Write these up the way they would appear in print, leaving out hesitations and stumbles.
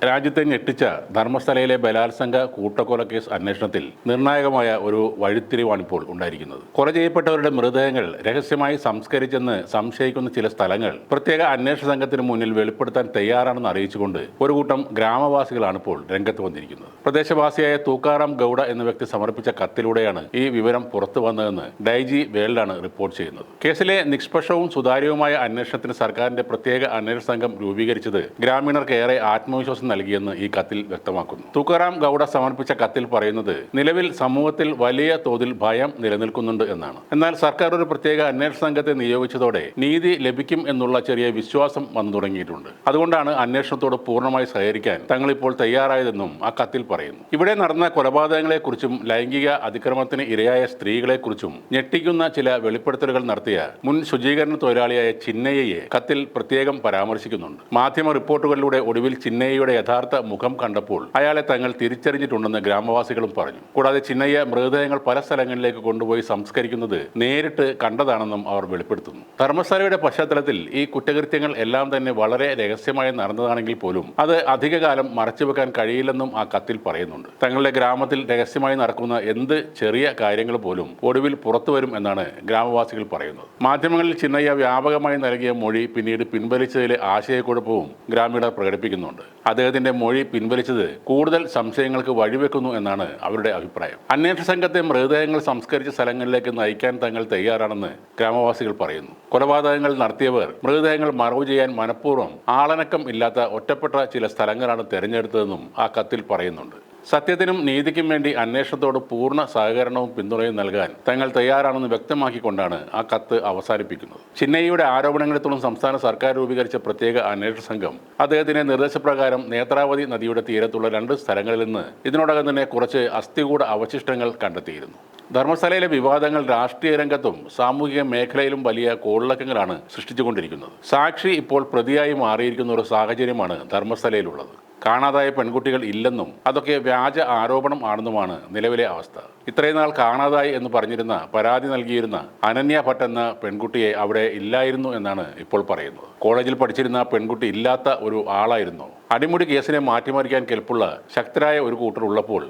രാജ്യത്തെ ഞെട്ടിച്ച ധർമ്മസ്ഥലയിലെ ബലാത്സംഗ കൂട്ടക്കൊല കേസ് അന്വേഷണത്തിൽ നിർണായകമായ ഒരു വഴിത്തിരിവാണിപ്പോൾ ഉണ്ടായിരിക്കുന്നത്. കൊല ചെയ്യപ്പെട്ടവരുടെ മൃതദേഹങ്ങൾ രഹസ്യമായി സംസ്കരിച്ചെന്ന് സംശയിക്കുന്ന ചില സ്ഥലങ്ങൾ പ്രത്യേക അന്വേഷണ സംഘത്തിന് മുന്നിൽ വെളിപ്പെടുത്താൻ തയ്യാറാണെന്ന് അറിയിച്ചുകൊണ്ട് ഒരു കൂട്ടം ഗ്രാമവാസികളാണ് ഇപ്പോൾ രംഗത്ത് വന്നിരിക്കുന്നത്. പ്രദേശവാസിയായ തൂക്കാറാം ഗൌഡ എന്ന വ്യക്തി സമർപ്പിച്ച കത്തിലൂടെയാണ് ഈ വിവരം പുറത്തു വന്നതെന്ന് ഡൈജി വേൾഡാണ് റിപ്പോർട്ട് ചെയ്യുന്നത്. കേസിലെ നിഷ്പക്ഷവും സുതാര്യവുമായ അന്വേഷണത്തിന് സർക്കാരിന്റെ പ്രത്യേക അന്വേഷണ സംഘം രൂപീകരിച്ചത് ഗ്രാമീണർക്ക് ഏറെ ആത്മവിശ്വാസം നൽകിയെന്ന് ഈ കത്തിൽ വ്യക്തമാക്കുന്നു. തുക്കാറാം ഗൌഡ സമർപ്പിച്ച കത്തിൽ പറയുന്നത് നിലവിൽ സമൂഹത്തിൽ വലിയ തോതിൽ ഭയം നിലനിൽക്കുന്നുണ്ട് എന്നാണ്. എന്നാൽ സർക്കാർ ഒരു പ്രത്യേക അന്വേഷണ സംഘത്തെ നിയോഗിച്ചതോടെ നീതി ലഭിക്കും എന്നുള്ള ചെറിയ വിശ്വാസം വന്നു തുടങ്ങിയിട്ടുണ്ട്. അതുകൊണ്ടാണ് അന്വേഷണത്തോട് പൂർണ്ണമായി സഹകരിക്കാൻ തങ്ങളിപ്പോൾ തയ്യാറായതെന്നും ആ കത്തിൽ പറയുന്നു. ഇവിടെ നടന്ന കൊലപാതകങ്ങളെക്കുറിച്ചും ലൈംഗിക അതിക്രമത്തിന് ഇരയായ സ്ത്രീകളെക്കുറിച്ചും ഞെട്ടിക്കുന്ന ചില വെളിപ്പെടുത്തലുകൾ നടത്തിയ മുൻ ശുചീകരണ തൊഴിലാളിയായ ചിന്നയ്യയെ കത്തിൽ പ്രത്യേകം പരാമർശിക്കുന്നുണ്ട്. മാധ്യമ റിപ്പോർട്ടുകളിലൂടെ ഒടുവിൽ ചിന്നയ്യയുടെ യഥാർത്ഥ മുഖം കണ്ടപ്പോൾ അയാളെ തങ്ങൾ തിരിച്ചറിഞ്ഞിട്ടുണ്ടെന്ന് ഗ്രാമവാസികളും പറഞ്ഞു. കൂടാതെ ചിന്നയ്യ മൃതദേഹങ്ങൾ പല സ്ഥലങ്ങളിലേക്ക് കൊണ്ടുപോയി സംസ്കരിക്കുന്നത് നേരിട്ട് കണ്ടതാണെന്നും അവർ വെളിപ്പെടുത്തുന്നു. ധർമ്മസ്ഥലയുടെ പശ്ചാത്തലത്തിൽ ഈ കുറ്റകൃത്യങ്ങൾ എല്ലാം തന്നെ വളരെ രഹസ്യമായി നടന്നതാണെങ്കിൽ പോലും അത് അധികകാലം മറച്ചുവെക്കാൻ കഴിയില്ലെന്നും ആ കത്തിൽ പറയുന്നുണ്ട്. തങ്ങളുടെ ഗ്രാമത്തിൽ രഹസ്യമായി നടക്കുന്ന എന്ത് ചെറിയ കാര്യങ്ങൾ പോലും ഒടുവിൽ പുറത്തുവരും എന്നാണ് ഗ്രാമവാസികൾ പറയുന്നത്. മാധ്യമങ്ങളിൽ ചിന്നയ്യ വ്യാപകമായി നൽകിയ മൊഴി പിന്നീട് പിൻവലിച്ചതിലെ ആശയക്കുഴപ്പവും ഗ്രാമീണർ പ്രകടിപ്പിക്കുന്നുണ്ട്. അദ്ദേഹത്തിന്റെ മൊഴി പിൻവലിച്ചത് കൂടുതൽ സംശയങ്ങൾക്ക് വഴിവെക്കുന്നു എന്നാണ് അവരുടെ അഭിപ്രായം. അന്വേഷണ സംഘത്തെ മൃതദേഹങ്ങൾ സംസ്കരിച്ച സ്ഥലങ്ങളിലേക്ക് നയിക്കാൻ തങ്ങൾ തയ്യാറാണെന്ന് ഗ്രാമവാസികൾ പറയുന്നു. കൊലപാതകങ്ങൾ നടത്തിയവർ മൃതദേഹങ്ങൾ മറവ് ചെയ്യാൻ മനഃപൂർവ്വം ആളനക്കം ഇല്ലാത്ത ഒറ്റപ്പെട്ട ചില സ്ഥലങ്ങളാണ് തെരഞ്ഞെടുത്തതെന്നും ആ കത്തിൽ പറയുന്നുണ്ട്. സത്യത്തിനും നീതിക്കും വേണ്ടി അന്വേഷണത്തോട് പൂർണ്ണ സഹകരണവും പിന്തുണയും നൽകാൻ തങ്ങൾ തയ്യാറാണെന്ന് വ്യക്തമാക്കിക്കൊണ്ടാണ് ആ കത്ത് അവസാനിപ്പിക്കുന്നത്. ചിന്നയ്യയുടെ ആരോപണങ്ങളെ തുടർന്ന് സംസ്ഥാന സർക്കാർ രൂപീകരിച്ച പ്രത്യേക അന്വേഷണ സംഘം അദ്ദേഹത്തിന്റെ നിർദ്ദേശപ്രകാരം നേത്രാവതി നദിയുടെ തീരത്തുള്ള 2 സ്ഥലങ്ങളിൽ നിന്ന് ഇതിനോടകം തന്നെ കുറച്ച് അസ്ഥികൂട അവശിഷ്ടങ്ങൾ കണ്ടെത്തിയിരുന്നു. ധർമ്മസ്ഥലയിലെ വിവാദങ്ങൾ രാഷ്ട്രീയ രംഗത്തും സാമൂഹിക മേഖലയിലും വലിയ കോളിളക്കങ്ങളാണ് സൃഷ്ടിച്ചുകൊണ്ടിരിക്കുന്നത്. സാക്ഷി ഇപ്പോൾ പ്രതിയായി മാറിയിരിക്കുന്ന ഒരു സാഹചര്യമാണ് ധർമ്മസ്ഥലയിലുള്ളത്. കാണാതായ പെൺകുട്ടികൾ ഇല്ലെന്നും അതൊക്കെ വ്യാജ ആരോപണം ആണെന്നുമാണ് നിലവിലെ അവസ്ഥ. ഇത്രയും നാൾ കാണാതായി എന്ന് പറഞ്ഞിരുന്ന പരാതി നൽകിയിരുന്ന അനന്യ ഭട്ട് എന്ന പെൺകുട്ടിയെ അവിടെ ഇല്ലായിരുന്നു എന്നാണ് ഇപ്പോൾ പറയുന്നത്. കോളേജിൽ പഠിച്ചിരുന്ന പെൺകുട്ടി ഇല്ലാത്ത ഒരു ആളായിരുന്നു. അടിമുടി കേസിനെ മാറ്റിമറിക്കാൻ കെൽപ്പുള്ള ശക്തരായ ഒരു കൂട്ടർ ഉള്ളപ്പോൾ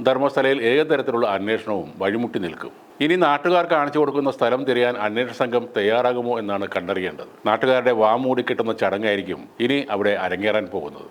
ധർമ്മസ്ഥലയിൽ ഏത് തരത്തിലുള്ള അന്വേഷണവും വഴിമുട്ടി നിൽക്കും. ഇനി നാട്ടുകാർ കാണിച്ചു കൊടുക്കുന്ന സ്ഥലം തിരയാൻ അന്വേഷണ സംഘം തയ്യാറാകുമോ എന്നാണ് കണ്ടറിയേണ്ടത്. നാട്ടുകാരുടെ വാമൂടി കിട്ടുന്ന ചടങ്ങായിരിക്കും ഇനി അവിടെ അരങ്ങേറാൻ പോകുന്നത്.